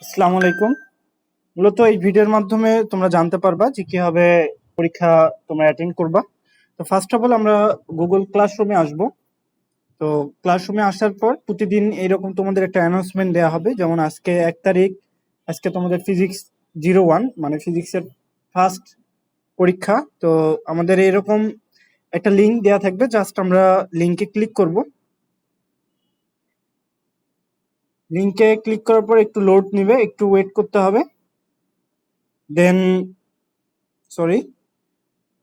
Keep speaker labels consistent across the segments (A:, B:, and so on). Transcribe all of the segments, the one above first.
A: আসসালামু আলাইকুম। মূলত এই ভিডিওর মাধ্যমে তোমরা জানতে পারবা যে কিভাবে পরীক্ষা তোমরা অ্যাটেন্ড করবা। তো ফার্স্ট অফ অল আমরা গুগল ক্লাসরুমে আসব। তো ক্লাসরুমে আসার পর প্রতিদিন এরকম তোমাদের একটা অ্যানাউন্সমেন্ট দেওয়া হবে, যেমন আজকে 1 তারিখ, আজকে তোমাদের ফিজিক্স 01 মানে ফিজিক্সের ফার্স্ট পরীক্ষা। তো আমাদের এরকম একটা লিঙ্ক দেওয়া থাকবে, জাস্ট আমরা লিঙ্কে ক্লিক করব। লিঙ্কে ক্লিক করার পর একটু লোড নিবে, একটু ওয়েট করতে হবে। দেন সরি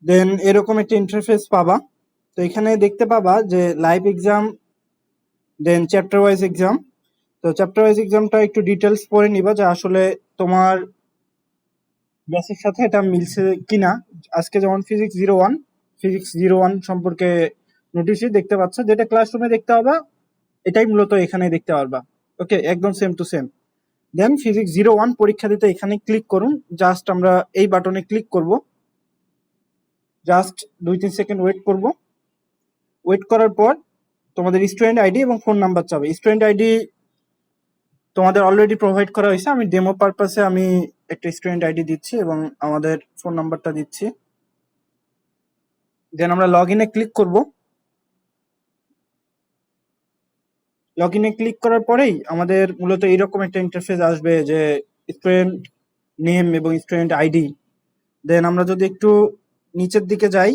A: দেন এরকম একটা ইন্টারফেস পাবা। তো এখানে দেখতে পাবা যে লাইভ এক্সাম, দেন চ্যাপ্টার ওয়াইজ এক্সাম। তো চ্যাপ্টার ওয়াইজ এক্সামটা একটু ডিটেলস পড়ে নিবা যে আসলে তোমার ব্যাচের সাথে এটা মিলছে কিনা। আজকে যেমন ফিজিক্স 01 সম্পর্কে নোটিশই দেখতে পাচ্ছ, যেটা ক্লাসরুমে দেখতে পাবা এটাই মূলত এখানে দেখতে পারবা। ওকে, একদম same to same. Then physics 01 পরীক্ষা দিতে এখানে ক্লিক করুন। জাস্ট আমরা এই বাটনে ক্লিক করব, জাস্ট 2-3 সেকেন্ড ওয়েট করব। ওয়েট করার পর তোমাদের স্টুডেন্ট আইডি এবং ফোন নাম্বার চাবে। স্টুডেন্ট আইডি তোমাদের অলরেডি প্রোভাইড করা হয়েছে, আমি ডেমো পারপাসে আমি একটা স্টুডেন্ট আইডি দিচ্ছি এবং আমাদের ফোন নাম্বারটা দিচ্ছি। দেন আমরা লগ ইনে ক্লিক করব। লগ ইনে ক্লিক করার পরেই আমাদের মূলত এইরকম একটা ইন্টারফেস আসবে যে স্টুডেন্ট নেম এবং স্টুডেন্ট আইডি। দেন আমরা যদি একটু নিচের দিকে যাই,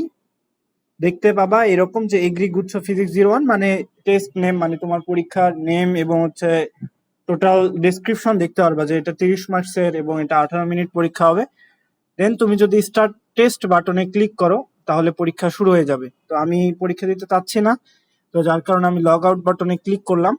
A: দেখতে পাবা এরকম যে এগ্রি গুচ্ছ ফিজিক্স 01 মানে টেস্ট নেম, মানে তোমার পরীক্ষার নেম এবং হচ্ছে টোটাল ডেসক্রিপশন দেখতে পারবা যে এটা 30 মার্কসের এবং এটা 18 মিনিট পরীক্ষা হবে। দেন তুমি যদি স্টার্ট টেস্ট বাটনে ক্লিক করো তাহলে পরীক্ষা শুরু হয়ে যাবে। তো আমি পরীক্ষা দিতে চাচ্ছি না, তো যার কারণে আমি লগ আউট বাটনে ক্লিক করলাম।